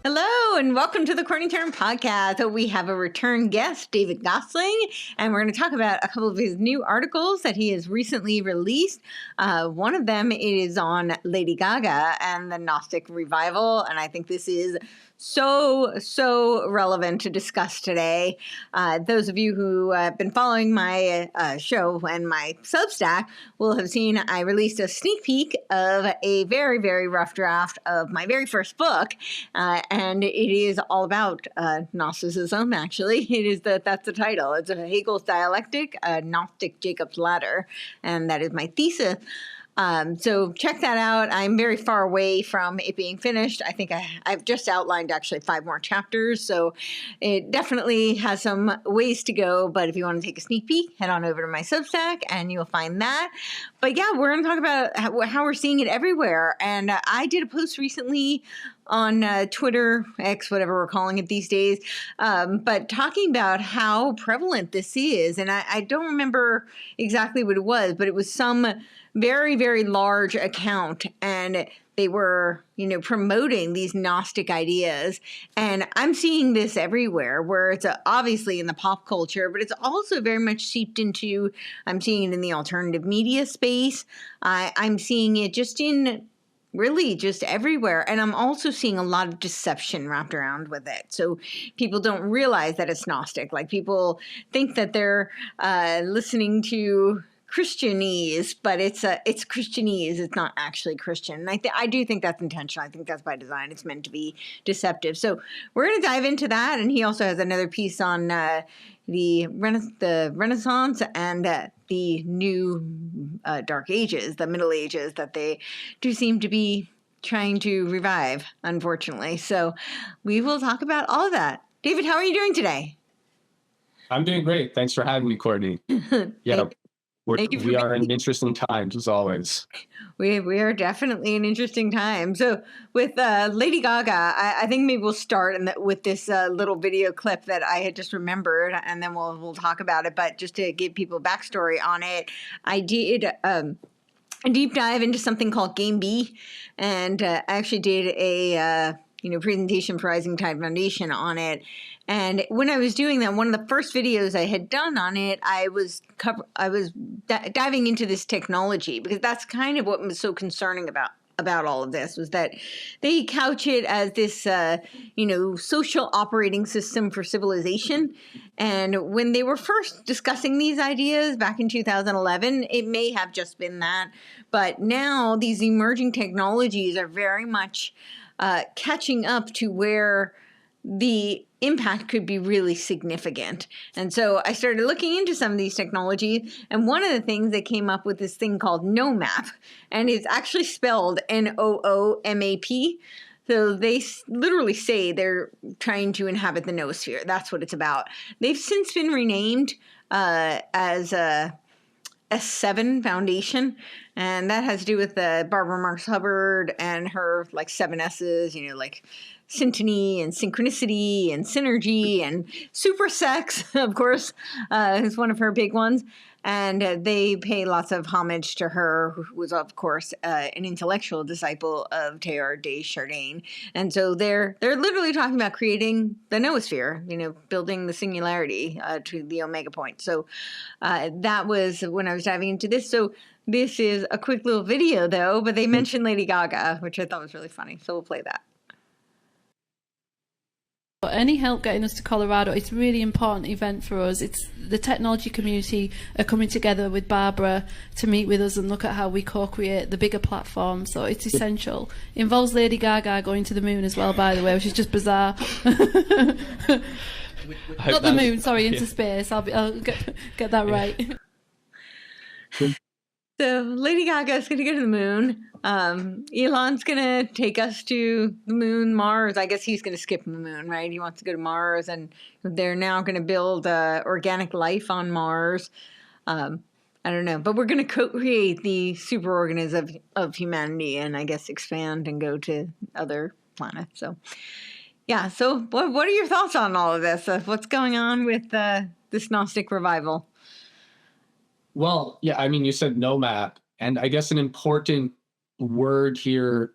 Hello, and welcome to the Courtney Turn podcast. So we have a return guest, David Gosselin, and we're going to talk about a couple of his new articles that he has recently released. One of them is on Lady Gaga and the Gnostic revival, and I think this is so relevant to discuss today. Those of you who have been following my show and my Substack will have seen I released a sneak peek of a very rough draft of my very first book, and it is all about Gnosticism. Actually, that's the title. It's a Hegel's dialectic, a Gnostic Jacob's ladder, and that is my thesis. So check that out. I'm very far away from it being finished. I think I've just outlined actually 5 more chapters, so it definitely has some ways to go. But if you want to take a sneak peek, head on over to my Substack and you'll find that. But yeah, we're going to talk about how we're seeing it everywhere. And I did a post recently on Twitter, X, whatever we're calling it these days, but talking about how prevalent this is. And I don't remember exactly what it was, but it was some very large account, and they were, promoting these Gnostic ideas. And I'm seeing this everywhere, where it's obviously in the pop culture, but it's also very much seeped into, I'm seeing it in the alternative media space. I'm seeing it just in really just everywhere. And I'm also seeing a lot of deception wrapped around with it. So people don't realize that it's Gnostic. Like, people think that they're listening to Christianese, but it's Christianese. It's not actually Christian. And I do think that's intentional. I think that's by design. It's meant to be deceptive. So we're going to dive into that. And he also has another piece on the Renaissance and the new Dark Ages, the Middle Ages, that they do seem to be trying to revive, unfortunately. So we will talk about all of that. David, how are you doing today? I'm doing great. Thanks for having me, Courtney. Yeah. We are in interesting times, as always. We are definitely in interesting times. So with Lady Gaga, I think maybe we'll start with this little video clip that I had just remembered, and then we'll talk about it. But just to give people backstory on it, I did a deep dive into something called Game B, and I actually did a presentation for Rising Tide Foundation on it. And when I was doing that, one of the first videos I had done on it, I was diving into this technology, because that's kind of what was so concerning about all of this, was that they couch it as this, social operating system for civilization. And when they were first discussing these ideas back in 2011, it may have just been that. But now these emerging technologies are very much catching up to where the impact could be really significant. And so I started looking into some of these technologies, and one of the things they came up with this thing called NOMAP, and it's actually spelled NOOMAP. So they literally say they're trying to inhabit the nosphere. That's what it's about. They've since been renamed as a S7 Foundation, and that has to do with Barbara Marx Hubbard and her 7 S's, like syntony and synchronicity and synergy and super sex, of course, is one of her big ones. And they pay lots of homage to her, who was, of course, an intellectual disciple of Teilhard de Chardin. And so they're literally talking about creating the noosphere, building the singularity to the omega point. So that was when I was diving into this. So this is a quick little video, though, but they mentioned Lady Gaga, which I thought was really funny. So we'll play that. Any help getting us to Colorado, it's a really important event for us. It's the technology community are coming together with Barbara to meet with us and look at how we co-create the bigger platform. So it's essential. It involves Lady Gaga going to the moon as well, by the way, which is just bizarre. Not the moon, sorry, into space. I'll get that right. So Lady Gaga is going to go to the moon. Elon's going to take us to the moon, Mars. I guess he's going to skip the moon, right? He wants to go to Mars, and they're now going to build organic life on Mars. I don't know, but we're going to co-create the superorganism of humanity, and I guess expand and go to other planets. So, yeah. So, what are your thoughts on all of this? What's going on with this Gnostic revival? Well, yeah, I mean, you said NOMAP, and I guess an important word here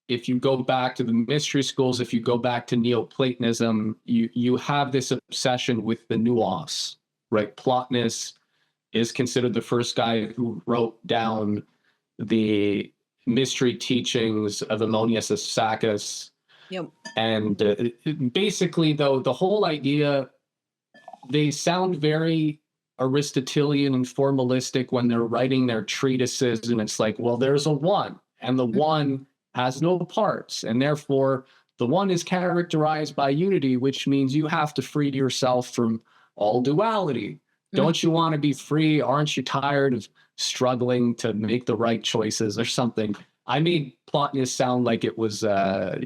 if you go back to the mystery schools, if you go back to Neoplatonism, you have this obsession with the nous, right? Plotinus is considered the first guy who wrote down the mystery teachings of Ammonius of Sacas. Yep. And basically, though, the whole idea, they sound very Aristotelian and formalistic when they're writing their treatises. And it's like, well, there's a one, and the one has no parts. And therefore, the one is characterized by unity, which means you have to free yourself from all duality. Don't you want to be free? Aren't you tired of struggling to make the right choices or something? I made Plotinus sound like it was, a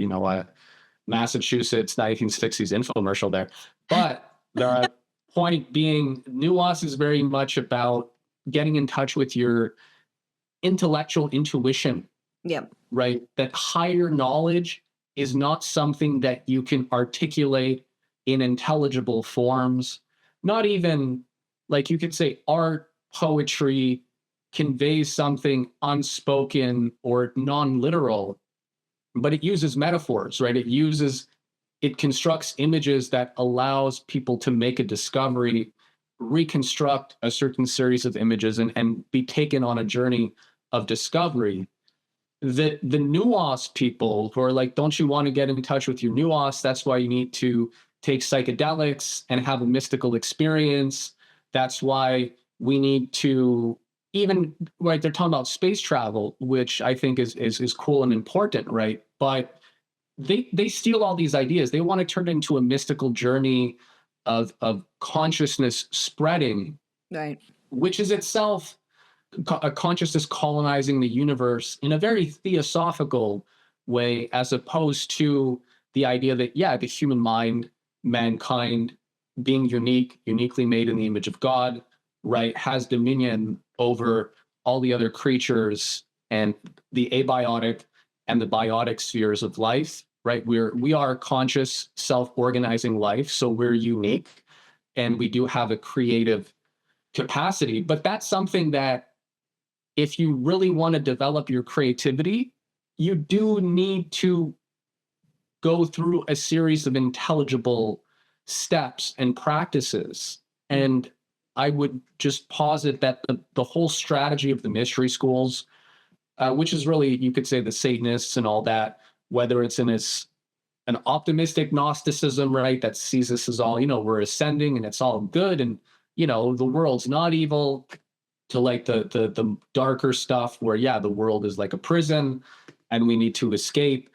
Massachusetts 1960s infomercial there. But the point being, nous is very much about getting in touch with your intellectual intuition. Yep. Right? That higher knowledge is not something that you can articulate in intelligible forms, not even, like you could say, art, poetry conveys something unspoken or non-literal, but it uses metaphors, right? It constructs images that allows people to make a discovery, reconstruct a certain series of images, and be taken on a journey of discovery. The nous people who are like, don't you want to get in touch with your nous? That's why you need to take psychedelics and have a mystical experience. That's why we need to even, right, they're talking about space travel, which I think is cool and important, right? But they steal all these ideas. They want to turn it into a mystical journey of consciousness spreading, right? Which is itself a consciousness colonizing the universe in a very theosophical way, as opposed to the idea that, yeah, the human mind, mankind, being uniquely made in the image of God, right, has dominion over all the other creatures and the abiotic and the biotic spheres of life, right? We are conscious, self-organizing life, so we're unique, and we do have a creative capacity. But that's something that, if you really want to develop your creativity, you do need to go through a series of intelligible steps and practices. And I would just posit that the whole strategy of the mystery schools, which is really, you could say, the Satanists and all that, whether it's in an optimistic Gnosticism, right, that sees this as all, we're ascending and it's all good, and, the world's not evil, to like the darker stuff where, yeah, the world is like a prison and we need to escape.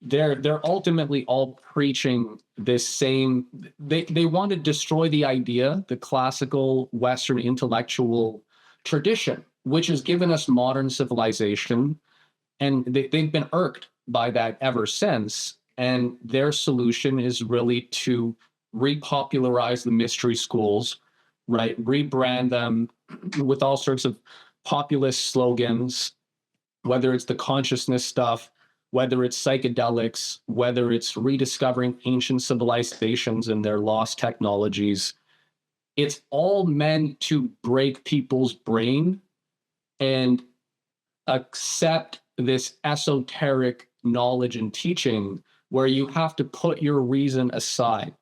They're ultimately all preaching this same, they want to destroy the idea, the classical Western intellectual tradition, which has given us modern civilization. And they've been irked by that ever since. And their solution is really to repopularize the mystery schools, right? Rebrand them with all sorts of populist slogans, whether it's the consciousness stuff, whether it's psychedelics, whether it's rediscovering ancient civilizations and their lost technologies. It's all meant to break people's brain and accept this esoteric knowledge and teaching where you have to put your reason aside.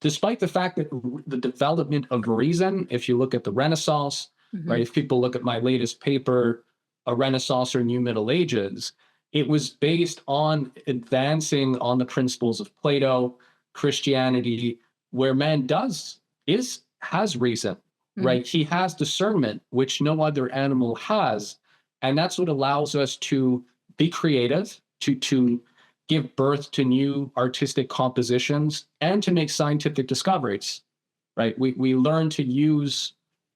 Despite the fact that the development of reason, if you look at the Renaissance, right, if people look at my latest paper, A Renaissance or New Middle Ages, it was based on advancing on the principles of Plato, Christianity, where man has reason, right? He has discernment, which no other animal has. And that's what allows us to be creative, to give birth to new artistic compositions, and to make scientific discoveries, right? We learn to use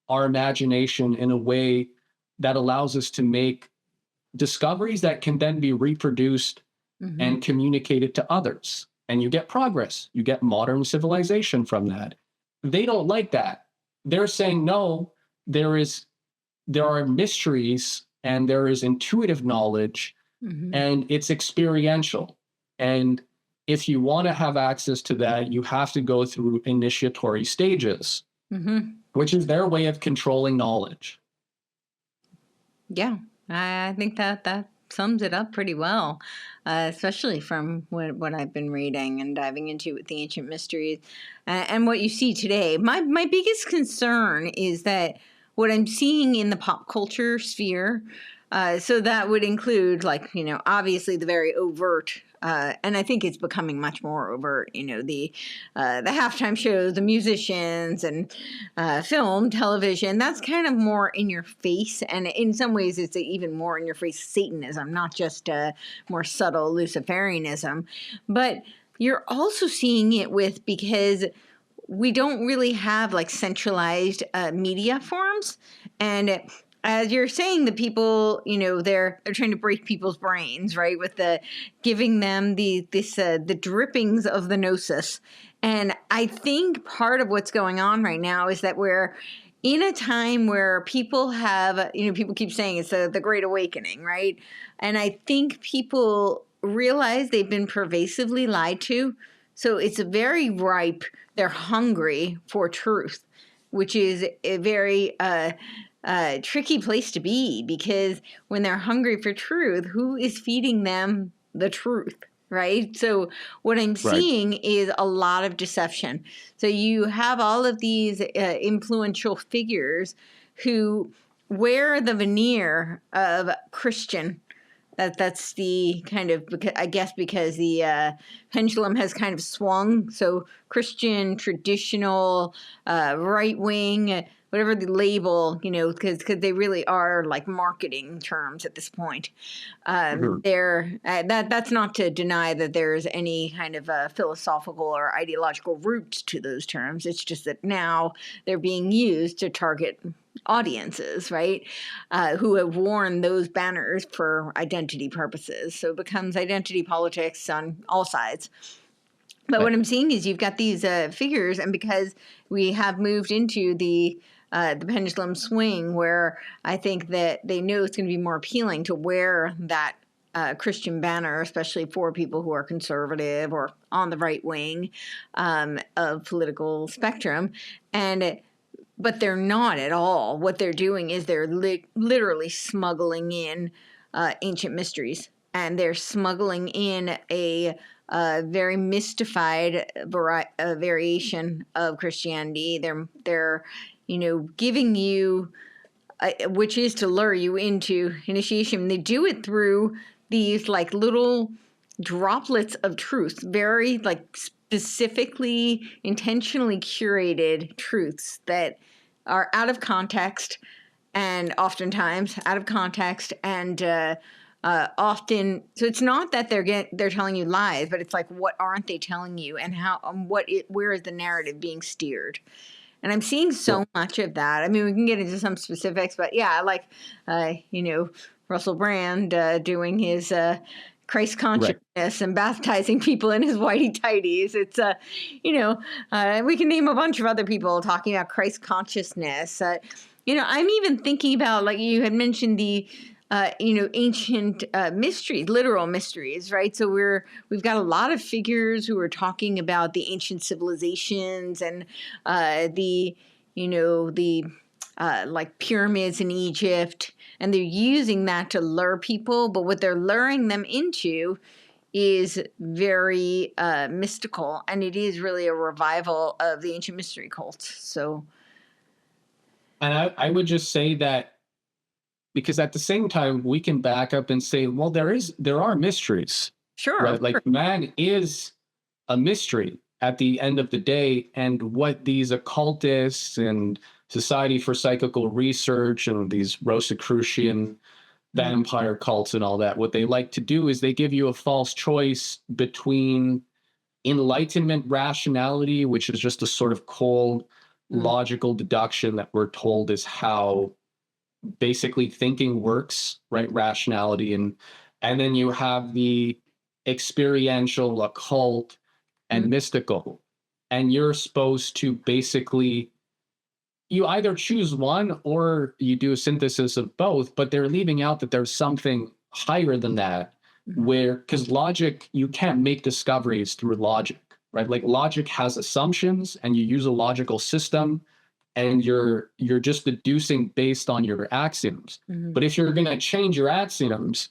our imagination in a way that allows us to make discoveries that can then be reproduced and communicated to others. And you get progress. You get modern civilization from that. They don't like that. They're saying, no, there are mysteries and there is intuitive knowledge and it's experiential. And if you want to have access to that, you have to go through initiatory stages, which is their way of controlling knowledge. Yeah, I think that sums it up pretty well, especially from what I've been reading and diving into with the ancient mysteries and what you see today. My biggest concern is that what I'm seeing in the pop culture sphere, so that would include, like, obviously the very overt, and I think it's becoming much more overt, the halftime shows, the musicians, and film, television. That's kind of more in your face, and in some ways it's even more in your face Satanism, not just more subtle Luciferianism. But you're also seeing it because we don't really have like centralized media forms. And as you're saying, the people, they're trying to break people's brains, right? With the giving them the drippings of the gnosis. And I think part of what's going on right now is that we're in a time where people have, people keep saying it's the Great Awakening, right? And I think people realize they've been pervasively lied to. So it's very ripe. They're hungry for truth, which is a very tricky place to be, because when they're hungry for truth, who is feeding them the truth, right? So what I'm seeing is a lot of deception. So you have all of these influential figures who wear the veneer of Christian. That's the kind of, I guess, because the pendulum has kind of swung. So Christian, traditional, right wing, whatever the label, because they really are like marketing terms at this point. That's not to deny that there's any kind of philosophical or ideological root to those terms. It's just that now they're being used to target audiences, right, who have worn those banners for identity purposes. So it becomes identity politics on all sides. But what I'm seeing is you've got these figures, and because we have moved into the pendulum swing, where I think that they know it's going to be more appealing to wear that Christian banner, especially for people who are conservative or on the right wing of political spectrum, but they're not at all. What they're doing is they're literally smuggling in ancient mysteries, and they're smuggling in a very mystified variation of Christianity. They're giving you, which is to lure you into initiation. They do it through these like little droplets of truth, very like specifically, intentionally curated truths that are out of context, and oftentimes out of context, and often. So it's not that they're telling you lies, but it's like, what aren't they telling you, and how? Where is the narrative being steered? And I'm seeing so much of that. I mean, we can get into some specifics, but yeah, like Russell Brand doing his Christ consciousness and baptizing people in his whitey tighties. It's we can name a bunch of other people talking about Christ consciousness. I'm even thinking about, like you had mentioned, the ancient mysteries, literal mysteries, right? So we've got a lot of figures who are talking about the ancient civilizations and the like pyramids in Egypt, and they're using that to lure people. But what they're luring them into is very mystical, and it is really a revival of the ancient mystery cults. So, and I would just say that, because at the same time we can back up and say, well, there are mysteries. Sure. Right? Like, man is a mystery at the end of the day, and what these occultists and Society for Psychical Research and these Rosicrucian vampire cults and all that, what they like to do is they give you a false choice between Enlightenment rationality, which is just a sort of cold, logical deduction that we're told is how basically thinking works, right? Rationality. And then you have the experiential, occult, and mystical. And you're supposed to basically, you either choose one or you do a synthesis of both, but they're leaving out that there's something higher than that, because logic, you can't make discoveries through logic, right? Like, logic has assumptions, and you use a logical system, and you're just deducing based on your axioms. But if you're going to change your axioms,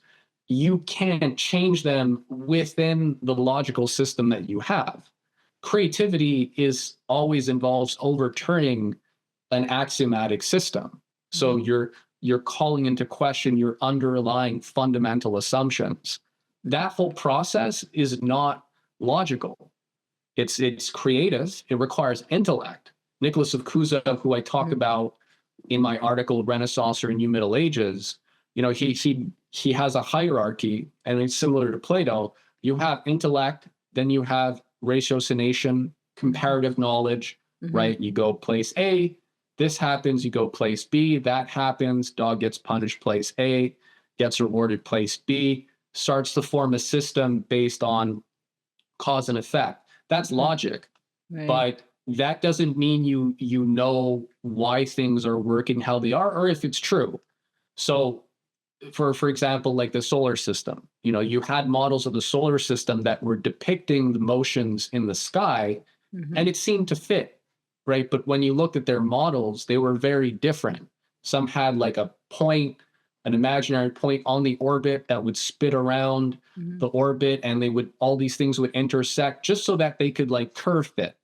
you can't change them within the logical system that you have. Creativity is always involves overturning an axiomatic system. So you're calling into question your underlying fundamental assumptions. That whole process is not logical. It's creative. It requires intellect. Nicholas of Cusa, who I talk about in my article Renaissance or New Middle Ages, he has a hierarchy, and it's similar to Plato. You have intellect, then you have ratiocination, comparative knowledge, right? You go place A, this happens, you go place B, that happens, dog gets punished place A, gets rewarded place B, starts to form a system based on cause and effect. That's logic, but that doesn't mean you know why things are working how they are, or if it's true. So for example, like the solar system, you had models of the solar system that were depicting the motions in the sky, and it seemed to fit, right? But when you looked at their models, they were very different. Some had like a point, an imaginary point on the orbit that would spit around the orbit, and all these things would intersect just so that they could like curve fit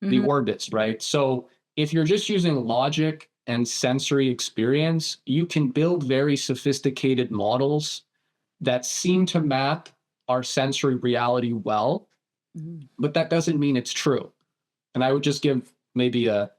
the orbits, right? So if you're just using logic and sensory experience, you can build very sophisticated models that seem to map our sensory reality well, but that doesn't mean it's true. And I would just give maybe a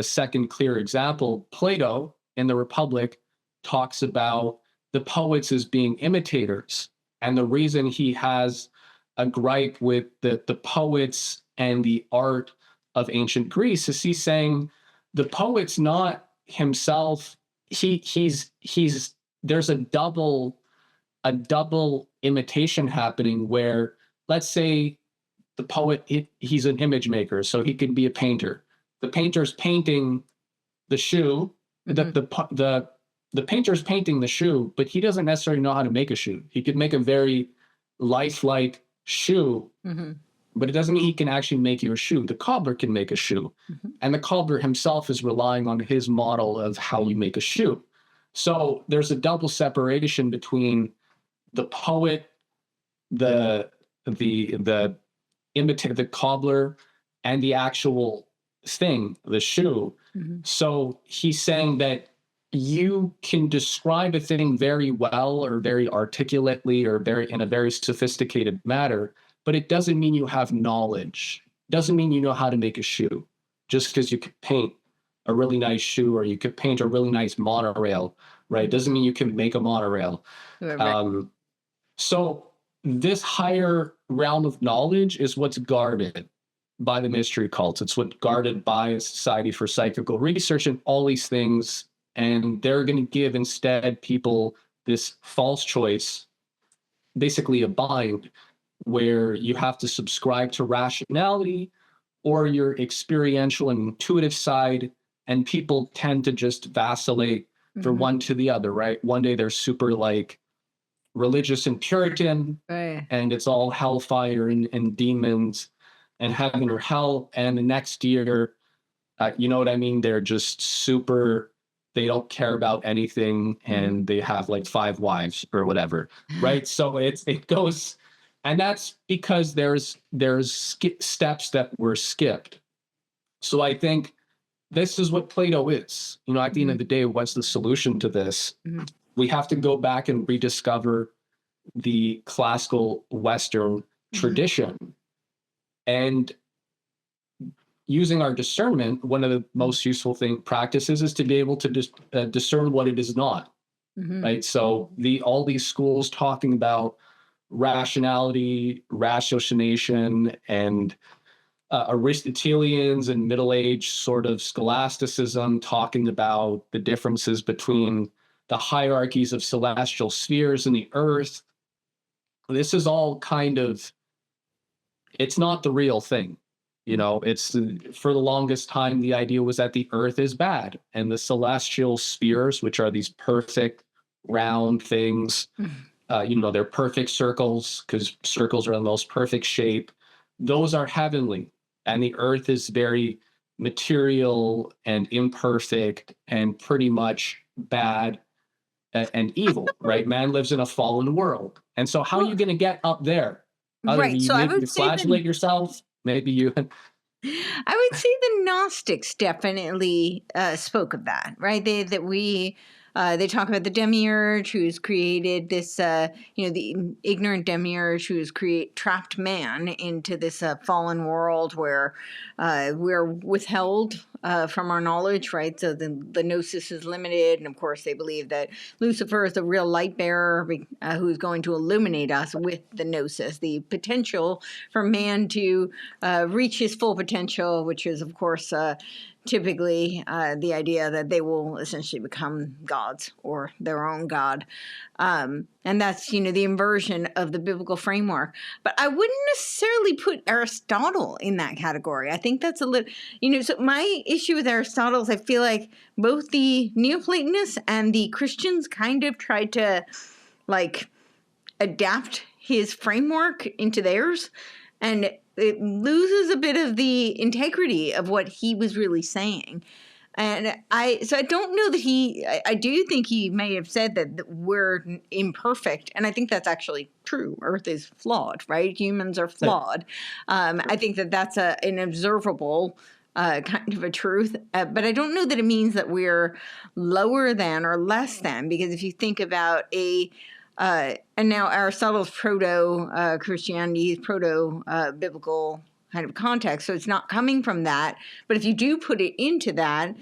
second clear example. Plato in the Republic talks about the poets as being imitators. And the reason he has a gripe with the poets and the art of ancient Greece is he's saying the poet's not himself. He's there's a double imitation happening where, let's say the poet, he's an image maker, so he could be a painter. The painter's painting the shoe, the painter's painting the shoe, but he doesn't necessarily know how to make a shoe. He could make a very lifelike shoe, but it doesn't mean he can actually make you a shoe. The cobbler can make a shoe, and the cobbler himself is relying on his model of how you make a shoe. So there's a double separation between the poet, the cobbler, and the actual thing, the shoe. So he's saying that you can describe a thing very well or very articulately or in a very sophisticated manner, but it doesn't mean you have knowledge. Doesn't mean you know how to make a shoe. Just because you could paint a really nice shoe or you could paint a really nice monorail, right? Doesn't mean you can make a monorail. So this higher realm of knowledge is what's guarded by the mystery cults. It's what's guarded by Society for Psychical Research and all these things. And they're going to give instead people this false choice, basically a bind, where you have to subscribe to rationality or your experiential and intuitive side. And people tend to just vacillate from one to the other, right? One day they're super like religious and Puritan, and it's all hellfire and demons and heaven or hell. And the next year, you know what I mean? They're just super, they don't care about anything, and they have like 5 wives or whatever, right? So it goes, and that's because there's steps that were skipped. So I think this is what Plato is. At the end of the day, what's the solution to this? We have to go back and rediscover the classical Western tradition. And using our discernment, one of the most useful practices is to be able to discern what it is not, right? So all these schools talking about rationality, ratiocination, and Aristotelians and Middle Age sort of scholasticism talking about the differences between the hierarchies of celestial spheres and the earth. This is all kind of, it's not the real thing. It's for the longest time, the idea was that the earth is bad and the celestial spheres, which are these perfect round things, they're perfect circles because circles are the most perfect shape. Those are heavenly, and the earth is very material and imperfect and pretty much bad. and evil, right? Man lives in a fallen world. And so how are you going to get up there? Other than Right. you So I maybe would you say flagellate yourself, maybe you I would say the Gnostics definitely spoke of that, right? They talk about the demiurge who's created this, the ignorant demiurge who's trapped man into this fallen world where we're withheld from our knowledge, right? So the gnosis is limited, and of course they believe that Lucifer is the real light bearer who's going to illuminate us with the gnosis, the potential for man to reach his full potential, which is of course typically the idea that they will essentially become gods or their own god. And that's, the inversion of the biblical framework. But I wouldn't necessarily put Aristotle in that category. I think that's a little, so my issue with Aristotle is I feel like both the Neoplatonists and the Christians kind of tried to adapt his framework into theirs. And it loses a bit of the integrity of what he was really saying. And I don't know that I do think he may have said that we're imperfect. And I think that's actually true. Earth is flawed, right? Humans are flawed. I think that that's an observable kind of a truth. But I don't know that it means that we're lower than or less than, because if you think about and now Aristotle's proto-Christianity, proto-biblical kind of context, so it's not coming from that. But if you do put it into that,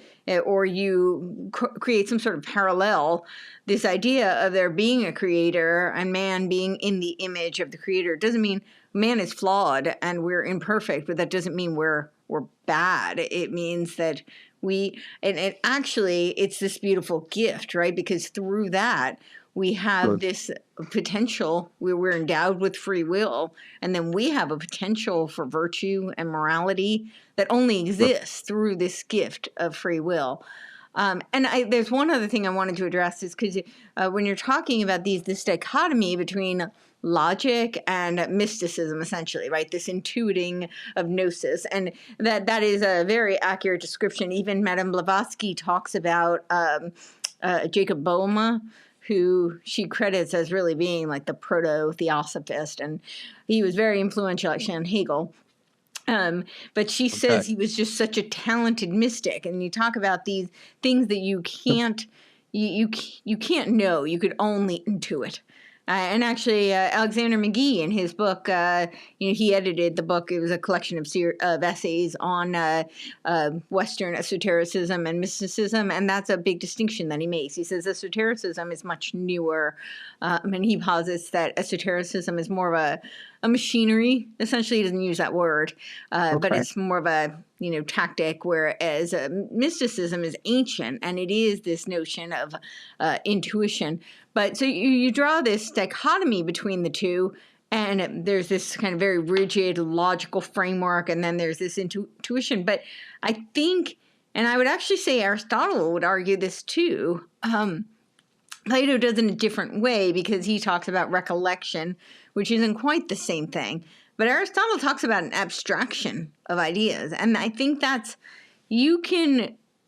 or you create some sort of parallel, this idea of there being a creator and man being in the image of the creator doesn't mean man is flawed and we're imperfect, but that doesn't mean we're bad. It means that and actually it's this beautiful gift, right? Because through that, we have this potential where we're endowed with free will, and then we have a potential for virtue and morality that only exists through this gift of free will. And there's one other thing I wanted to address is because when you're talking about this dichotomy between logic and mysticism, essentially, right? This intuiting of gnosis, and that is a very accurate description. Even Madame Blavatsky talks about Jacob Boehme, who she credits as really being like the proto-theosophist, and he was very influential, actually, on Hegel. But she says he was just such a talented mystic, and you talk about these things that you can't know, you could only intuit. And actually, Alexander McGee, in his book, he edited the book. It was a collection of essays on Western esotericism and mysticism, and that's a big distinction that he makes. He says esotericism is much newer, and he posits that esotericism is more of a machinery. Essentially, he doesn't use that word, but it's more of a tactic, whereas mysticism is ancient, and it is this notion of intuition. But so you draw this dichotomy between the two, and there's this kind of very rigid logical framework, and then there's this intuition. But I think, and I would actually say Aristotle would argue this too, Plato does in a different way, because he talks about recollection, which isn't quite the same thing. But Aristotle talks about an abstraction of ideas. And I think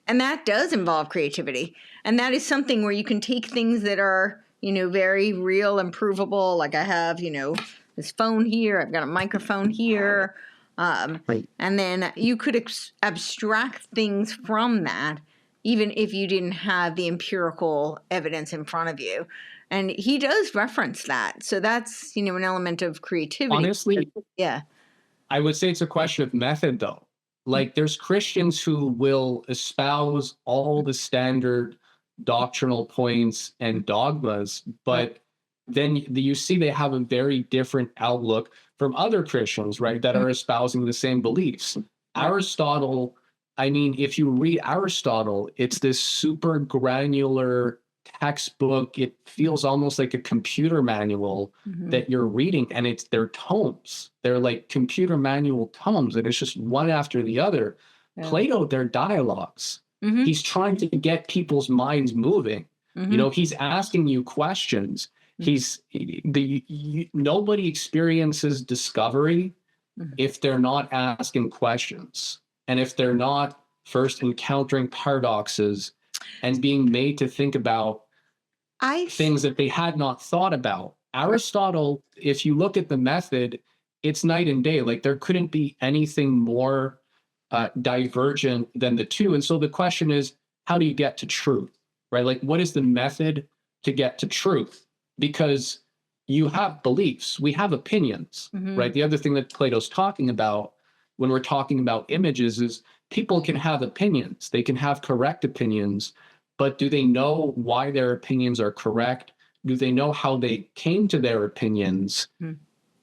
and that does involve creativity. And that is something where you can take things that are, very real and provable. Like I have, this phone here, I've got a microphone here. And then you could abstract things from that, even if you didn't have the empirical evidence in front of you. And he does reference that. So that's, an element of creativity. Honestly, yeah, I would say it's a question of method, though. Like, there's Christians who will espouse all the standard doctrinal points and dogmas, but then you see they have a very different outlook from other Christians, right, that are espousing the same beliefs. Aristotle, if you read Aristotle, it's this super granular textbook. It feels almost like a computer manual that you're reading, and they're tomes. They're like computer manual tomes, and it's just one after the other. Plato, they're dialogues. He's trying to get people's minds moving. He's asking you questions. Nobody experiences discovery if they're not asking questions, and if they're not first encountering paradoxes and being made to think about things that they had not thought about. Aristotle, if you look at the method, it's night and day. Like there couldn't be anything more divergent than the two. And so the question is, how do you get to truth, right? Like what is the method to get to truth? Because you have beliefs, we have opinions, right? The other thing that Plato's talking about when we're talking about images is people can have opinions, they can have correct opinions, but do they know why their opinions are correct? Do they know how they came to their opinions?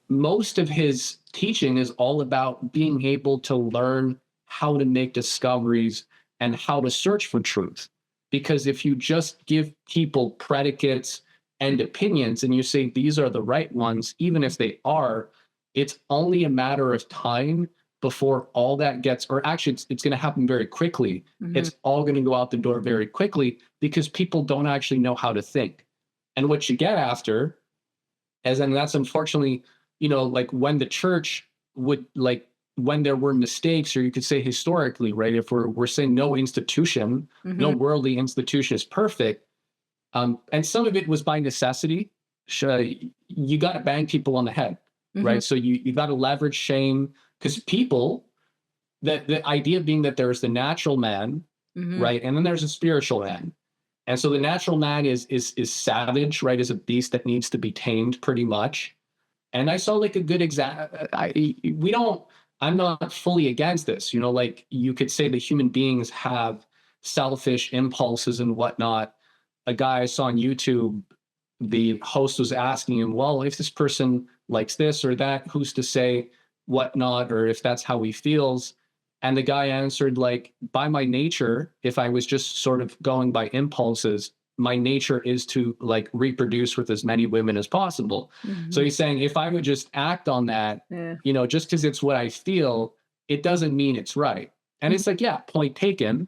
Most of his teaching is all about being able to learn how to make discoveries and how to search for truth. Because if you just give people predicates and opinions and you say these are the right ones, even if they are, it's only a matter of time before all that gets, or actually it's going to happen very quickly. It's all going to go out the door very quickly because people don't actually know how to think. And what you get after, and that's unfortunately, like when the church would, like when there were mistakes, or you could say historically, right? If we're saying no institution, no worldly institution is perfect. And some of it was by necessity. You got to bang people on the head, right? So you got to leverage shame, because people, the idea being that there's the natural man, right? And then there's a spiritual man. And so the natural man is savage, right? Is a beast that needs to be tamed pretty much. And I saw like a good example. I'm not fully against this, like you could say the human beings have selfish impulses and whatnot. A guy I saw on YouTube, the host was asking him, well, if this person likes this or that, who's to say whatnot, or if that's how he feels? And the guy answered, like, by my nature, if I was just sort of going by impulses, my nature is to like reproduce with as many women as possible. So he's saying if I would just act on that, just because it's what I feel, it doesn't mean it's right. And it's like, yeah, point taken.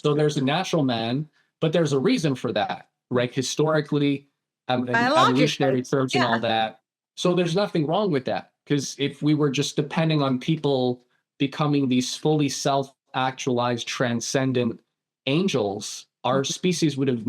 So there's a natural man, but there's a reason for that, right? Historically, evolutionary terms and all that. So there's nothing wrong with that. Because if we were just depending on people becoming these fully self-actualized, transcendent angels, our species would have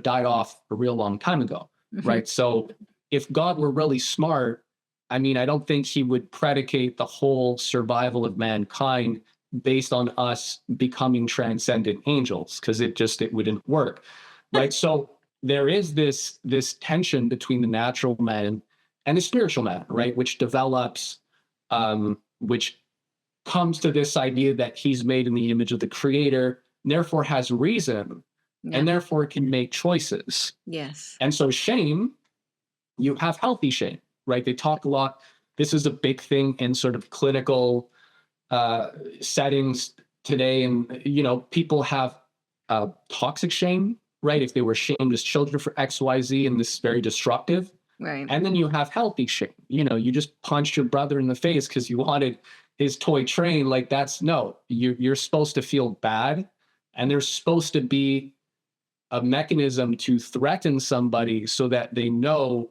died off a real long time ago, right? So if God were really smart, I mean, I don't think he would predicate the whole survival of mankind based on us becoming transcendent angels, because it wouldn't work, right? So there is this tension between the natural man and the spiritual man, right? Which develops, which comes to this idea that he's made in the image of the creator, therefore has reason, and therefore can make choices. Yes. And so shame, you have healthy shame, right? They talk a lot. This is a big thing in sort of clinical settings today. And, people have toxic shame, right? If they were shamed as children for X, Y, Z, and this is very destructive. Right. And then you have healthy shame. You just punched your brother in the face because you wanted his toy train. Like you're supposed to feel bad. And there's supposed to be a mechanism to threaten somebody so that they know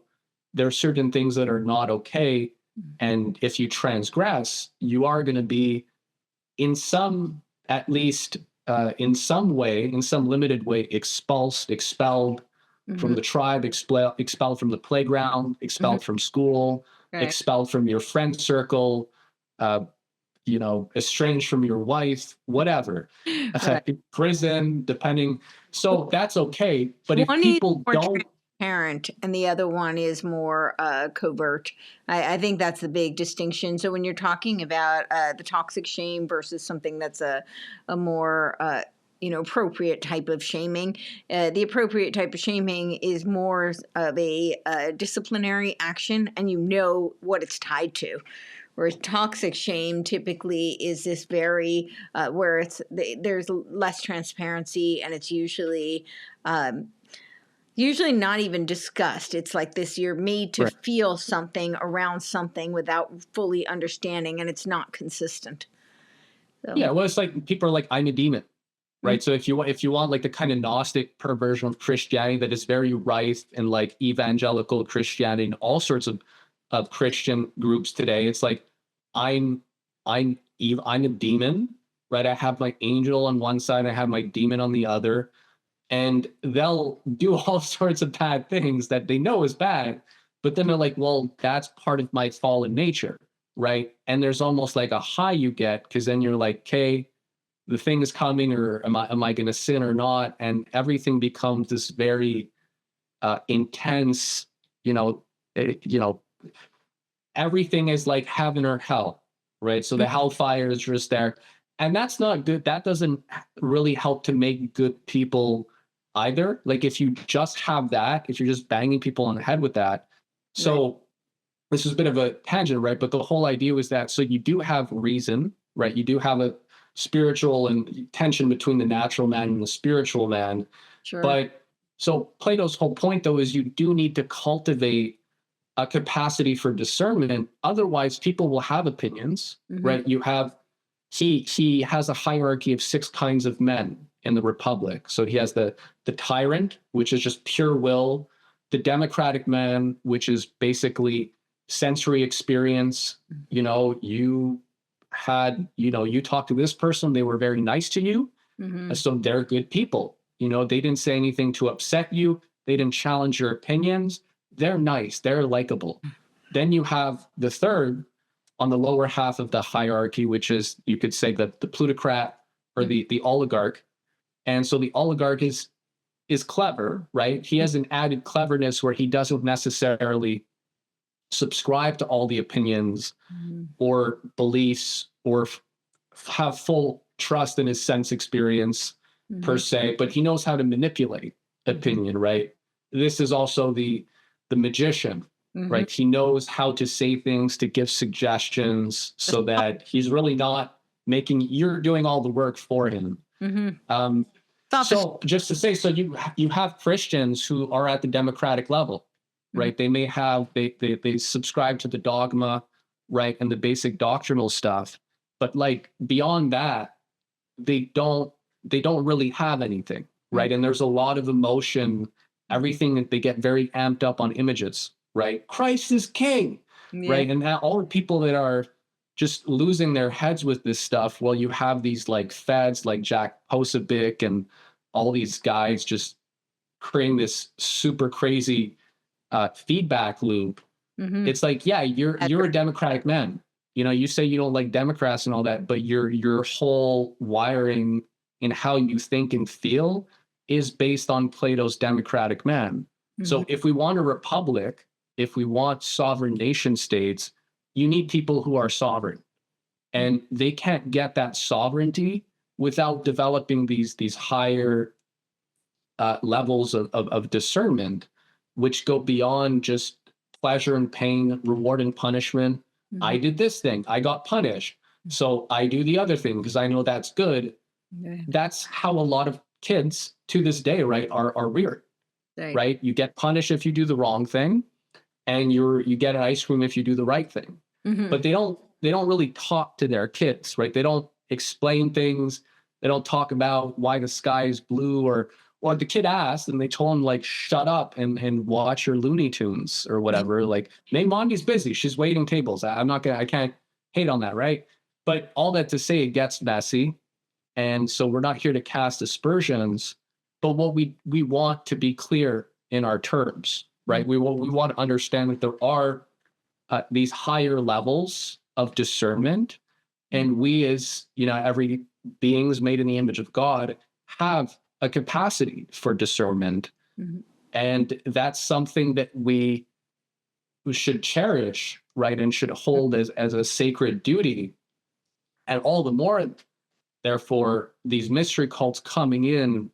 there are certain things that are not okay. And if you transgress, you are going to be in some way, in some limited way, expelled from the tribe, expelled from the playground, expelled from school, expelled from your friend circle, estranged from your wife, whatever, prison, depending. So that's okay. But if people don't, transparent and the other one is more covert. I think that's the big distinction. So when you're talking about the toxic shame versus something that's a more appropriate type of shaming, the appropriate type of shaming is more of a disciplinary action, and what it's tied to. Whereas toxic shame typically is this very where there's less transparency, and it's usually not even discussed. It's like this: you're made to feel something around something without fully understanding, and it's not consistent. So. Yeah, well, it's like people are like, I'm a demon, right? So if you want like the kind of Gnostic perversion of Christianity that is very rife in like evangelical Christianity and all sorts of Christian groups today, it's like I'm a demon, right? I have my angel on one side, I have my demon on the other, and they'll do all sorts of bad things that they know is bad, but then they're like, well, that's part of my fallen nature, right? And there's almost like a high you get, because then you're like, okay, the thing is coming, or am I going to sin or not? And everything becomes this very intense, you know, everything is like heaven or hell, right? So the hellfire is just there. And that's not good. That doesn't really help to make good people either. Like if you just have that, if you're just banging people on the head with that. So this is a bit of a tangent, right? But the whole idea was that, so you do have reason, right? You do have a spiritual and tension between the natural man and the spiritual man. Sure. But so Plato's whole point, though, is you do need to cultivate a capacity for discernment. Otherwise, people will have opinions, right? You have, he has a hierarchy of 6 kinds of men in the Republic. So he has the tyrant, which is just pure will, the democratic man, which is basically sensory experience. You had, you talked to this person, they were very nice to you. So they're good people. They didn't say anything to upset you. They didn't challenge your opinions. They're nice. They're likable. Then you have the third on the lower half of the hierarchy, which is, you could say, the plutocrat or the oligarch. And so the oligarch is clever, right? He has an added cleverness where he doesn't necessarily subscribe to all the opinions or beliefs or have full trust in his sense experience per se, but he knows how to manipulate opinion, right? This is also the magician, right? He knows how to say things, to give suggestions, so that he's really not you're doing all the work for him. So just to say, so you have Christians who are at the democratic level, right? They may have, they subscribe to the dogma, right? And the basic doctrinal stuff, but like beyond that, they don't really have anything, right? And there's a lot of emotion, everything that they get very amped up on images, right? Christ is king, right? And now all the people that are just losing their heads with this stuff, well, you have these like fads like Jack Posobiec and all these guys just creating this super crazy feedback loop. It's like, yeah, you're a democratic man. You say you don't like Democrats and all that, but your whole wiring in how you think and feel is based on Plato's democratic man. So if we want a republic, if we want sovereign nation states, you need people who are sovereign. And they can't get that sovereignty without developing these higher levels of discernment, which go beyond just pleasure and pain, reward and punishment. I did this thing, I got punished, so I do the other thing because I know that's good. That's how a lot of kids to this day, right, are reared, right? You get punished if you do the wrong thing, and you get an ice cream if you do the right thing. But they don't really talk to their kids, right? They don't explain things. They don't talk about why the sky is blue, or the kid asked and they told him like, shut up and watch your Looney Tunes or whatever. Like, Monty's busy, she's waiting tables. I can't hate on that, right? But all that to say, it gets messy. And so we're not here to cast aspersions, but what we want to be clear in our terms, right? We want to understand that there are these higher levels of discernment, and we, as every beings made in the image of God, have a capacity for discernment. And that's something that we should cherish, right? And should hold as a sacred duty. And all the more, therefore, these mystery cults coming in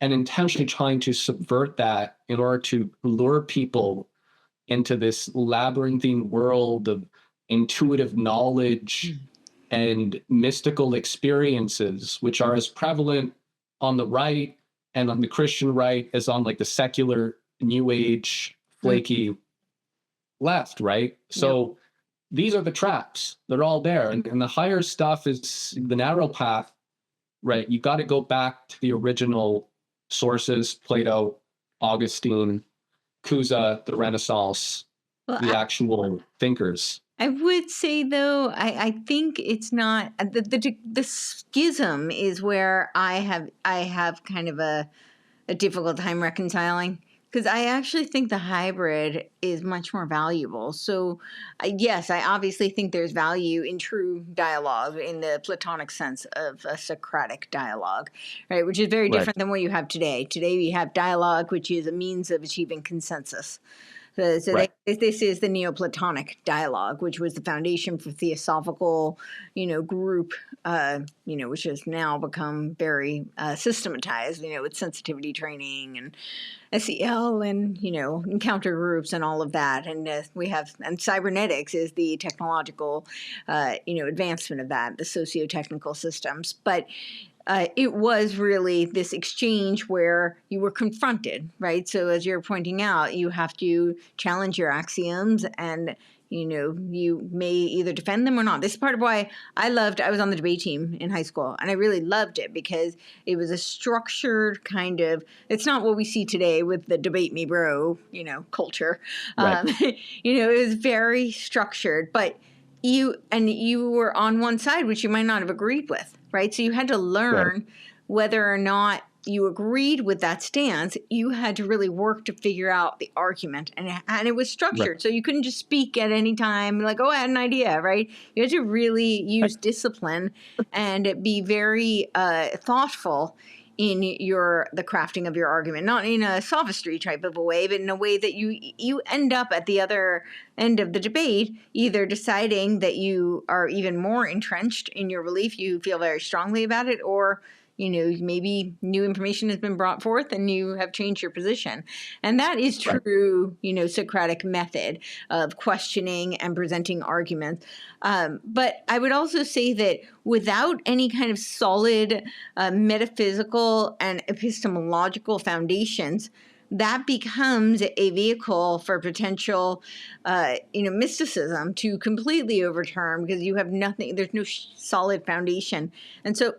and intentionally trying to subvert that in order to lure people into this labyrinthine world of intuitive knowledge and mystical experiences, which are as prevalent on the right and on the Christian right as on like the secular new age flaky left, right? So these are the traps. They're all there. And the higher stuff is the narrow path, right? You got to go back to the original sources, Plato, Augustine, Cusa, the Renaissance, the actual thinkers. I would say, though, I think it's not the schism is where I have kind of a a difficult time reconciling. Because I actually think the hybrid is much more valuable. So, yes, I obviously think there's value in true dialogue in the Platonic sense of a Socratic dialogue, right? Which is very different than what you have today. Today, we have dialogue, which is a means of achieving consensus. This is the Neoplatonic dialogue, which was the foundation for theosophical, group, which has now become very systematized, with sensitivity training and SEL and, encounter groups and all of that. And and cybernetics is the technological, advancement of that, the socio-technical systems. But it was really this exchange where you were confronted, right? So as you're pointing out, you have to challenge your axioms and, you may either defend them or not. This is part of why I was on the debate team in high school, and I really loved it because it was a structured kind of, it's not what we see today with the debate me bro, culture. Right. It was very structured, but you were on one side, which you might not have agreed with, right? So you had to learn whether or not you agreed with that stance. You had to really work to figure out the argument, and it was structured. Right. So you couldn't just speak at any time, like, oh, I had an idea, right? You had to really use discipline and be very thoughtful in the crafting of your argument, not in a sophistry type of a way, but in a way that you end up at the other end of the debate, either deciding that you are even more entrenched in your belief, you feel very strongly about it, or maybe new information has been brought forth and you have changed your position. And that is true, Socratic method of questioning and presenting arguments. But I would also say that without any kind of solid metaphysical and epistemological foundations, that becomes a vehicle for potential, mysticism to completely overturn, because you have nothing, there's no solid foundation. And so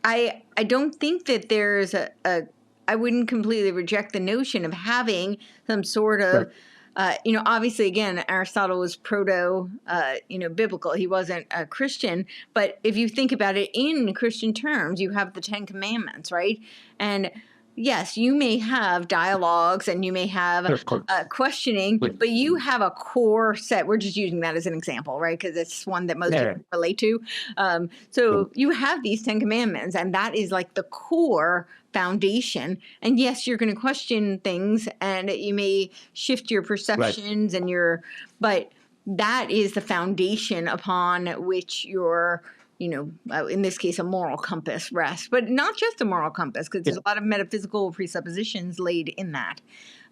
I don't think that there's I wouldn't completely reject the notion of having some sort of, obviously, again, Aristotle was biblical. He wasn't a Christian. But if you think about it in Christian terms, you have the Ten Commandments, right? And yes, you may have dialogues and you may have questioning, but you have a core set. We're just using that as an example, right? Because it's one that most people relate to. So you have these 10 commandments, and that is like the core foundation. And yes, you're going to question things, and you may shift your perceptions but that is the foundation upon which your in this case, a moral compass rests, but not just a moral compass, because there's a lot of metaphysical presuppositions laid in that.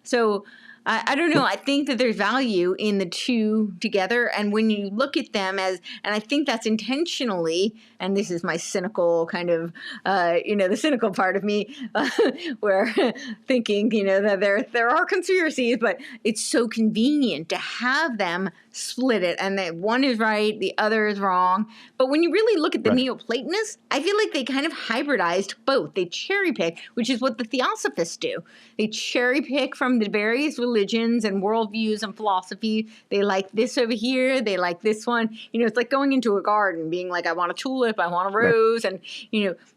So I don't know. I think that there's value in the two together. And when you look at them and I think that's intentionally, and this is my cynical kind of, the cynical part of me, where thinking, that there are conspiracies, but it's so convenient to have them split it, and that one is right, the other is wrong. But when you really look at the Neoplatonists, I feel like they kind of hybridized both. They cherry pick, which is what the Theosophists do. They cherry pick from the various religions and worldviews and philosophy. They like this over here. They like this one. It's like going into a garden, being like, I want a tulip, I want a rose, and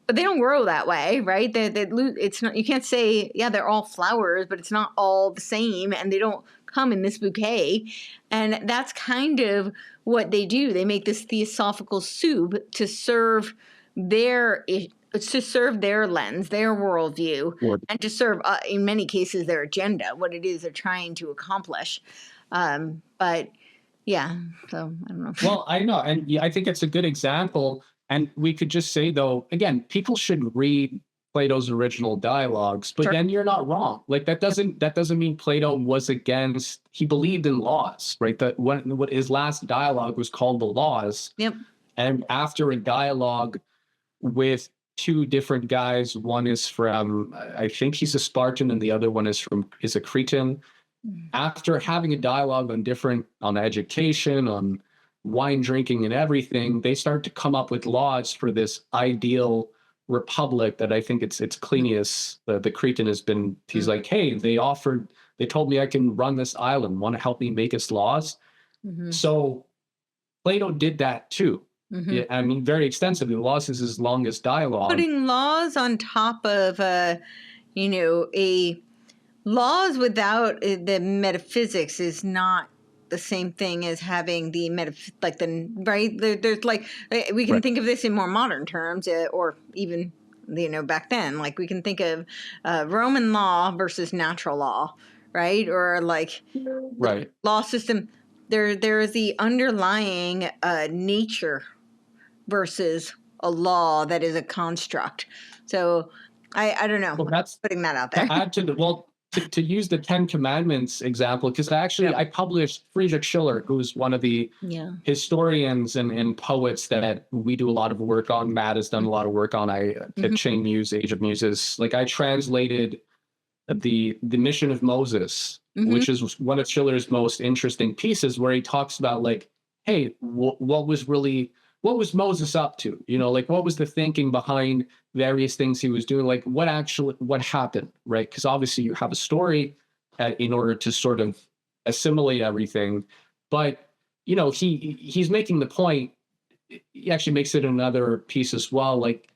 but they don't grow that way, right? It's not. You can't say, yeah, they're all flowers, but it's not all the same, and they don't come in this bouquet. And that's kind of what they do. They make this theosophical soup to serve their lens, their worldview, and to serve, in many cases, their agenda, what it is they're trying to accomplish. But yeah, so I don't know. Well, I know, and I think it's a good example. And we could just say, though, again, people should read Plato's original dialogues, but then you're not wrong. Like that doesn't mean Plato was against. He believed in laws, right? That what his last dialogue was called the Laws. Yep. And after a dialogue with two different guys, one is from, I think he's a Spartan, and the other one is a Cretan. After having a dialogue on education, on wine drinking and everything, they start to come up with laws for this ideal republic that I think it's Cleinias, the Cretan, he's like, hey, they told me I can run this island, want to help me make its laws. Mm-hmm. So Plato did that too. Mm-hmm. Yeah, I mean, very extensively. The Laws is his longest dialogue. Putting laws on top of a laws without the metaphysics is not the same thing as having the there's like we can think of this in more modern terms, or even back then, like we can think of Roman law versus natural law, right? Or like law system. There is the underlying nature versus a law that is a construct. So I don't know. Well, that's putting that out there. To add to to use the Ten Commandments example, because I published Friedrich Schiller, who's one of the historians and poets that we do a lot of work on. Matt has done a lot of work on. At Chain Muse, Age of Muses. Like I translated the Mission of Moses, which is one of Schiller's most interesting pieces, where he talks about like, hey, what was Moses up to? Like what was the thinking behind various things he was doing? Like what happened, right? Because obviously you have a story in order to sort of assimilate everything. But, he's making the point, he actually makes it another piece as well, like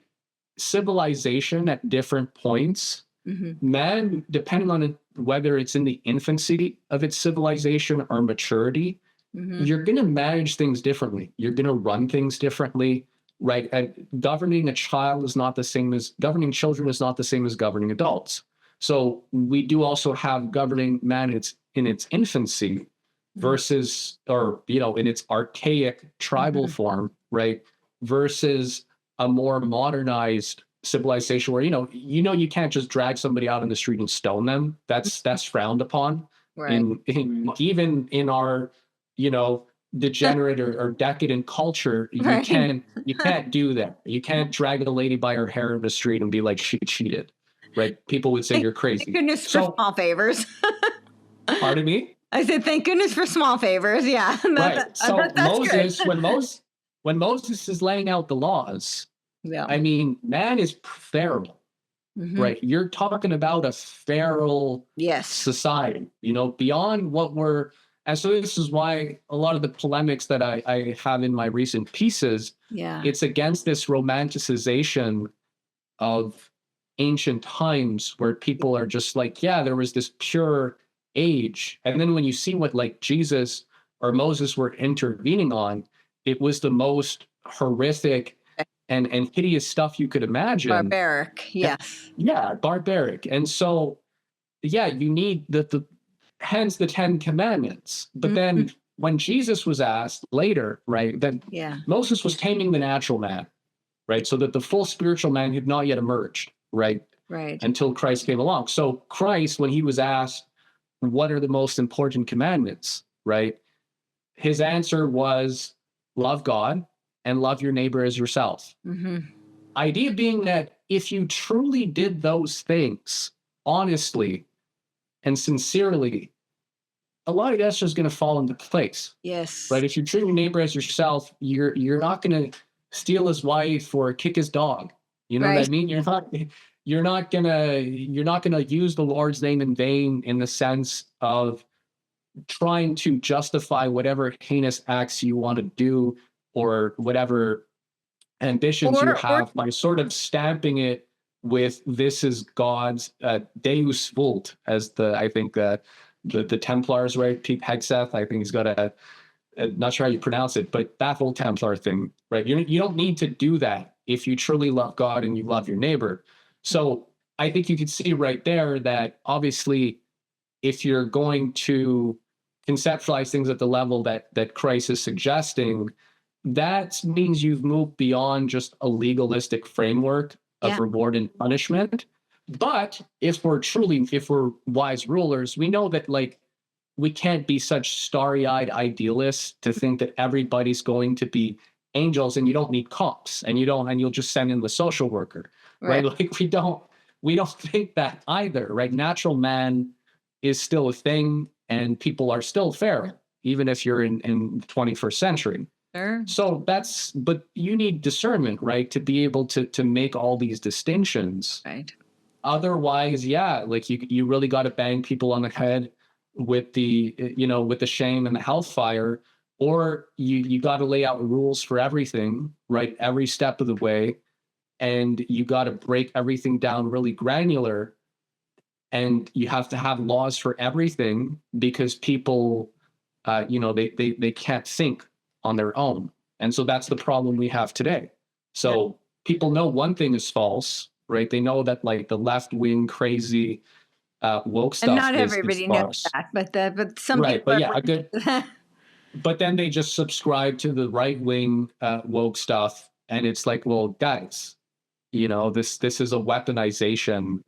civilization at different points, man, depending on whether it's in the infancy of its civilization or maturity, you're going to manage things differently. You're going to run things differently, right? And governing a child is not the same as governing children is not the same as governing adults. So we do also have governing man in its infancy versus, or, in its archaic tribal form, right? Versus a more modernized civilization where, you can't just drag somebody out on the street and stone them. That's frowned upon. Right. Even in our, degenerate or decadent culture, you can't do that. You can't drag a lady by her hair in the street and be like, she cheated, right? People would say you're crazy. Thank goodness for small favors. Pardon me? I said, thank goodness for small favors. Yeah. Right. So when Moses is laying out the laws, I mean, man is feral, right? You're talking about a feral society, beyond what we're. And so this is why a lot of the polemics that I have in my recent pieces, it's against this romanticization of ancient times where people are just like, there was this pure age. And then when you see what like Jesus or Moses were intervening on, it was the most horrific and hideous stuff you could imagine. Barbaric, yes. Yeah, barbaric. And so, you need hence the 10 Commandments. But then when Jesus was asked later, right, then Moses was taming the natural man, right? So that the full spiritual man had not yet emerged, right? Right. Until Christ came along. So Christ, when he was asked, what are the most important commandments, right? His answer was love God and love your neighbor as yourself. Idea being that if you truly did those things honestly and sincerely, a lot of that's just going to fall into place. Yes. Right. If you treat your neighbor as yourself, you're not going to steal his wife or kick his dog. You know what I mean? You're not gonna use the Lord's name in vain in the sense of trying to justify whatever heinous acts you want to do or whatever ambitions you have by sort of stamping it with this is God's Deus Vult, as I think the Templars, right? Pete Hegseth, I think he's got not sure how you pronounce it, but that whole Templar thing, right? You don't need to do that if you truly love God and you love your neighbor. So I think you can see right there that obviously if you're going to conceptualize things at the level that Christ is suggesting, that means you've moved beyond just a legalistic framework of reward and punishment. But if we're wise rulers, we know that we can't be such starry-eyed idealists to think that everybody's going to be angels and you don't need cops and you'll just send in the social worker, right? Like we don't think that either, right? Natural man is still a thing and people are still feral, even if you're in the 21st century. Sure. So but you need discernment, right? To be able to make all these distinctions. Right. Otherwise, you really got to bang people on the head with the shame and the hellfire, or you got to lay out rules for everything, right? Every step of the way. And you got to break everything down really granular and you have to have laws for everything because people, they can't think on their own. And so that's the problem we have today. So people know one thing is false, right? They know that like the left wing crazy woke stuff And not is everybody knows false. that, but some Right, people but yeah, are. a good. But then they just subscribe to the right wing woke stuff, and it's like, well, guys, this is a weaponization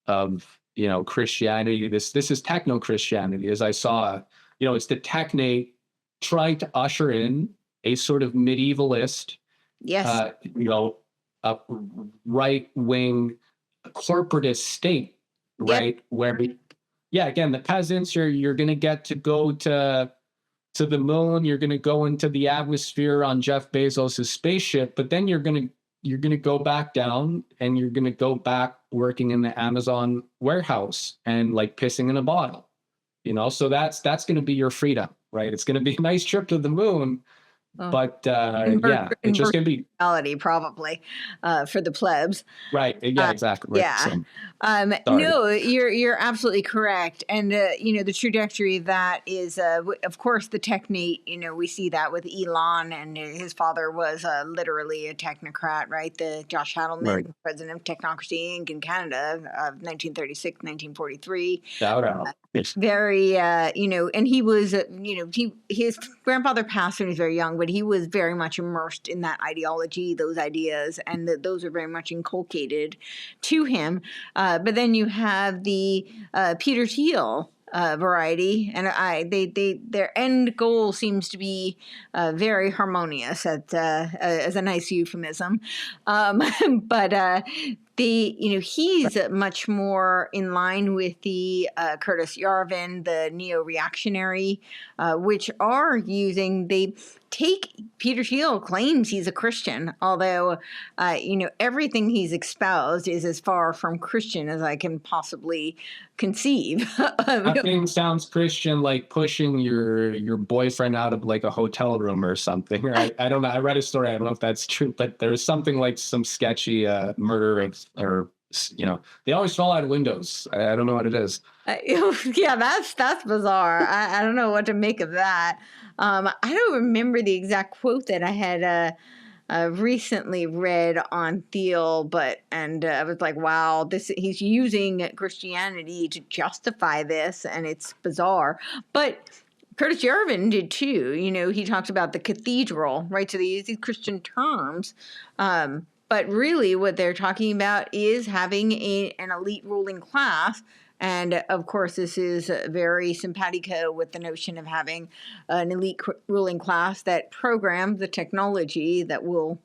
of Christianity. This is techno Christianity, as I saw. It's the technate trying to usher in a sort of medievalist, Yes. a right wing corporatist state, right? Where, again, the peasants, you're going to get to go to the moon, you're going to go into the atmosphere on Jeff Bezos' spaceship, but then you're going to go back down, and you're going to go back working in the Amazon warehouse and like pissing in a bottle, so that's going to be your freedom, right? It's going to be a nice trip to the moon, but it's just going to be reality probably for the plebs. Right. Yeah, exactly. Right. Yeah. So, No, you're absolutely correct. And, the trajectory of that is, of course, the technate, we see that with Elon, and his father was literally a technocrat, right? The Josh Hadelman, Right. president of Technocracy Inc. in Canada of 1936, 1943. Shout out. Yes. Very, and he was, his grandfather passed when he was very young, but he was very much immersed in that ideology, those ideas, and those are very much inculcated to him. But then you have the Peter Thiel variety, and their end goal seems to be very harmonious, as a nice euphemism. But he's much more in line with the Curtis Yarvin, the neo-reactionary, which are using, they take, Peter Thiel claims he's a Christian, although, everything he's espoused is as far from Christian as I can possibly conceive. Nothing sounds Christian like pushing your boyfriend out of like a hotel room or something. Right? I don't know. I read a story. I don't know if that's true, but there's something like some sketchy murder or they always fall out of windows. I don't know what it is. Yeah, that's bizarre. I don't know what to make of that. I don't remember the exact quote that I had recently read on Thiel, and I was like, wow, he's using Christianity to justify this, and it's bizarre. But Curtis Yarvin did too. He talks about the cathedral, right? So they use these Christian terms. But really what they're talking about is having an elite ruling class. And of course, this is very simpatico with the notion of having an elite ruling class that programs the technology that will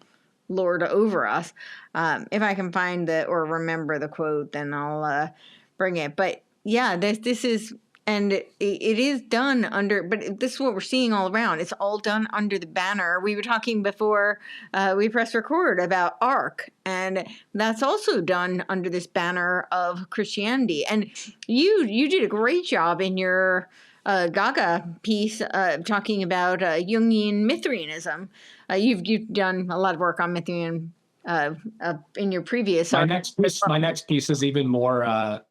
lord over us. If I can find or remember the quote, then I'll bring it. But yeah, this is, and it is done under, but this is what we're seeing all around. It's all done under the banner. We were talking before we pressed record about ARC, and that's also done under this banner of Christianity. And you did a great job in your Gaga piece talking about Jungian Mithraism. You've done a lot of work on Mithraism in your previous. My next piece is even more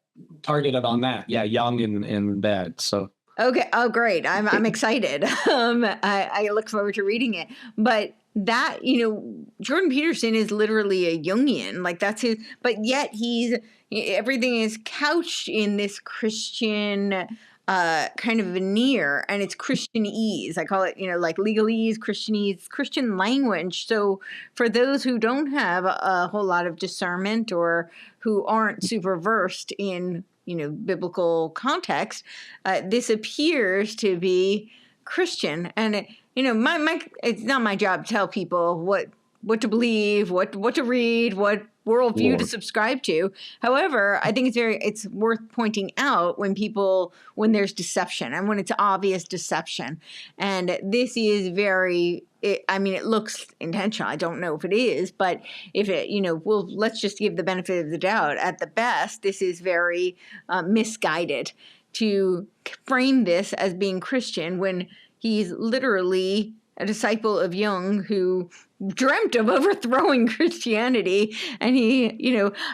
targeted on that. Yeah, young and bad. So okay. Oh, great. I'm excited. I look forward to reading it. But that, Jordan Peterson is literally a Jungian. Like that's his, but yet everything is couched in this Christian kind of veneer, and it's Christianese. I call it, like legalese, Christianese, Christian language. So for those who don't have a whole lot of discernment or who aren't super versed in, biblical context, this appears to be Christian. And, it's not my job to tell people what to believe, what to read, what worldview to subscribe to. However, I think it's worth pointing out when there's deception and when it's obvious deception. And this is it looks intentional. I don't know if it is, but if it, let's just give the benefit of the doubt. At the best, this is very misguided to frame this as being Christian when he's literally a disciple of Jung who dreamt of overthrowing Christianity. And he,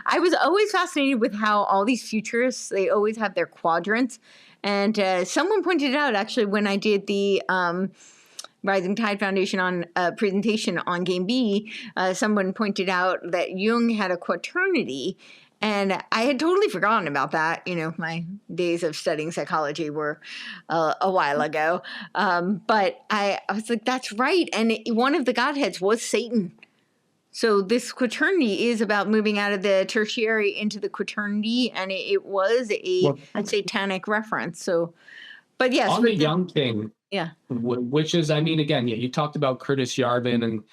I was always fascinated with how all these futurists, they always have their quadrants. And someone pointed out, actually, when I did the Rising Tide Foundation on presentation on Game B, someone pointed out that Jung had a quaternity. And I had totally forgotten about that. My days of studying psychology were a while ago. But I was like, that's right. And one of the godheads was Satan. So this quaternity is about moving out of the tertiary into the quaternity. And it was a satanic reference. So, but yes. On the Jung thing. Yeah. Which is, again, you talked about Curtis Yarvin, and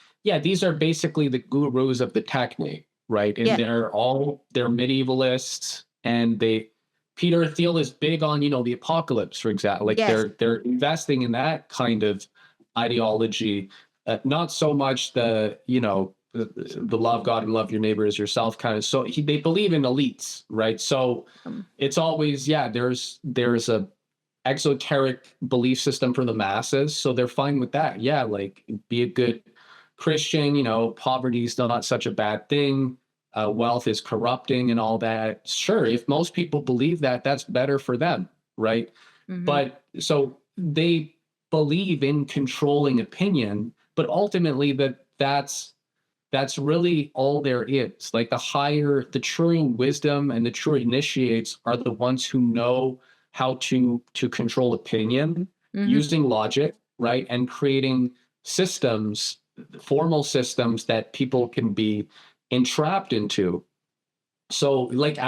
these are basically the gurus of the technique, right? And they're medievalists, and Peter Thiel is big on, the apocalypse, for example. Like they're investing in that kind of ideology, not so much the love God and love your neighbor as yourself kind of. So they believe in elites, right? So it's always, there's a exoteric belief system for the masses, so they're fine with that. Like, be a good Christian, poverty is not such a bad thing, wealth is corrupting and all that. Sure, if most people believe that, that's better for them, right? But so they believe in controlling opinion, but ultimately that's really all there is. Like, the true wisdom and the true initiates are the ones who know how to control opinion using logic, right? And creating systems, formal systems that people can be entrapped into. So like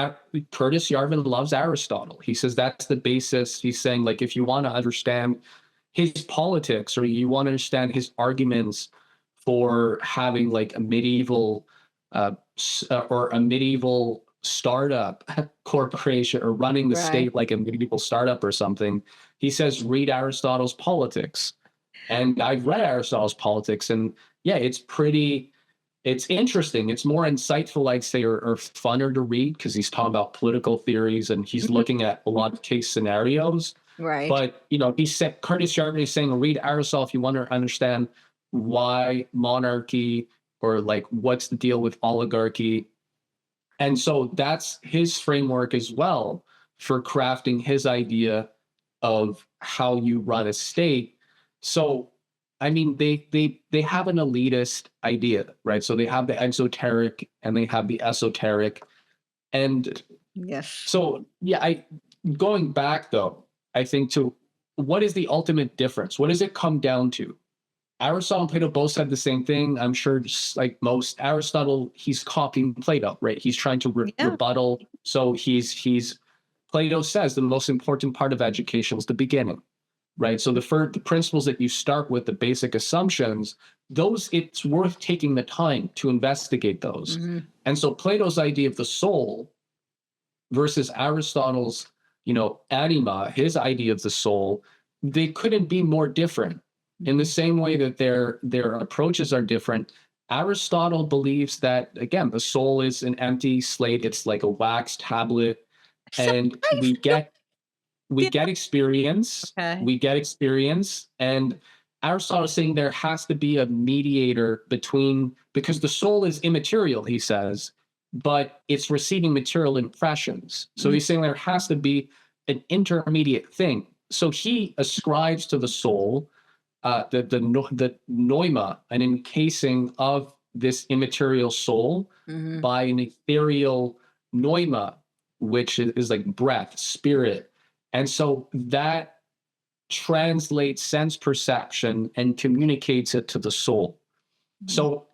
Curtis Yarvin loves Aristotle. He says that's the basis. He's saying, like, if you want to understand his politics, or you want to understand his arguments for having like a medieval startup corporation, or running the state like a medieval startup or something, he says read Aristotle's Politics. And I've read Aristotle's Politics, and it's interesting. It's more insightful, I'd say, or funner to read, because he's talking about political theories and he's looking at a lot of case scenarios. Right. But he said, Curtis Yarvin is saying, read Aristotle if you want to understand why monarchy, or like what's the deal with oligarchy. And so that's his framework as well for crafting his idea of how you run a state. So, they have an elitist idea, right? So they have the exoteric and they have the esoteric. And so, going back though, I think to what is the ultimate difference? What does it come down to? Aristotle and Plato both said the same thing. I'm sure, just like most, Aristotle, he's copying Plato, right? He's trying to rebuttal. So Plato says the most important part of education is the beginning, right? So the principles that you start with, the basic assumptions, those, it's worth taking the time to investigate those. And so Plato's idea of the soul versus Aristotle's, anima, his idea of the soul, they couldn't be more different. In the same way that their approaches are different, Aristotle believes that, again, the soul is an empty slate. It's like a wax tablet, and we get experience. We get experience, and Aristotle is saying there has to be a mediator because the soul is immaterial, he says, but it's receiving material impressions. So he's saying there has to be an intermediate thing. So he ascribes to the soul the pneuma, an encasing of this immaterial soul by an ethereal pneuma, which is like breath, spirit. And so that translates sense perception and communicates it to the soul. So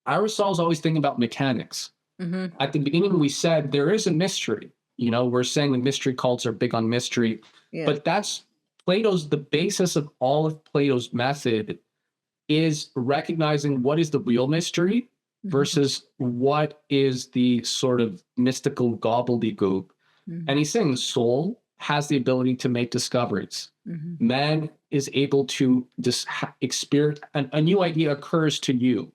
Aristotle's always thinking about mechanics. At the beginning, we said there is a mystery. We're saying the mystery cults are big on mystery, but that's the basis of all of Plato's method is recognizing what is the real mystery versus what is the sort of mystical gobbledygook. And he's saying the soul has the ability to make discoveries. Man is able to experience, a new idea occurs to you.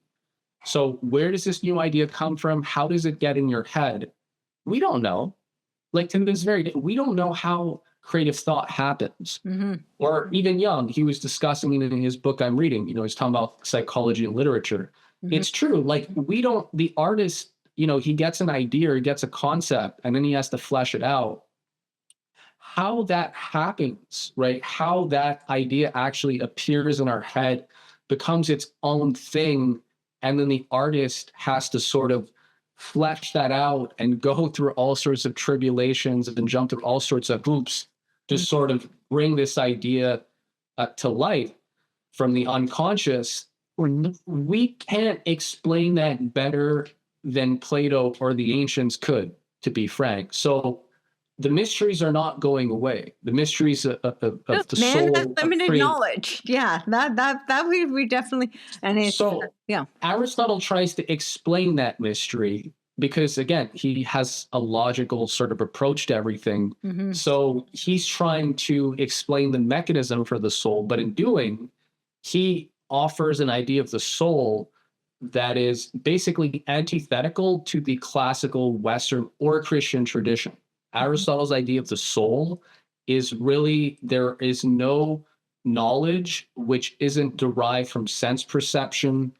So where does this new idea come from? How does it get in your head? We don't know. like to this very day, we don't know how creative thought happens. Or even Jung, he was discussing it in his book I'm reading, he's talking about psychology and literature. It's true. Like the artist, he gets an idea, he gets a concept, and then he has to flesh it out. How that happens, right? How that idea actually appears in our head, becomes its own thing, and then the artist has to sort of flesh that out and go through all sorts of tribulations and jump through all sorts of hoops to sort of bring this idea to life from the unconscious. We can't explain that better than Plato or the ancients could, to be frank. So the mysteries are not going away. The mysteries of the man soul. has limited knowledge. Yeah, that we definitely, and it's yeah. Aristotle tries to explain that mystery because, again, he has a logical sort of approach to everything. So he's trying to explain the mechanism for the soul, but in doing, he offers an idea of the soul that is basically antithetical to the classical Western or Christian tradition. Aristotle's idea of the soul is really, there is no knowledge which isn't derived from sense perception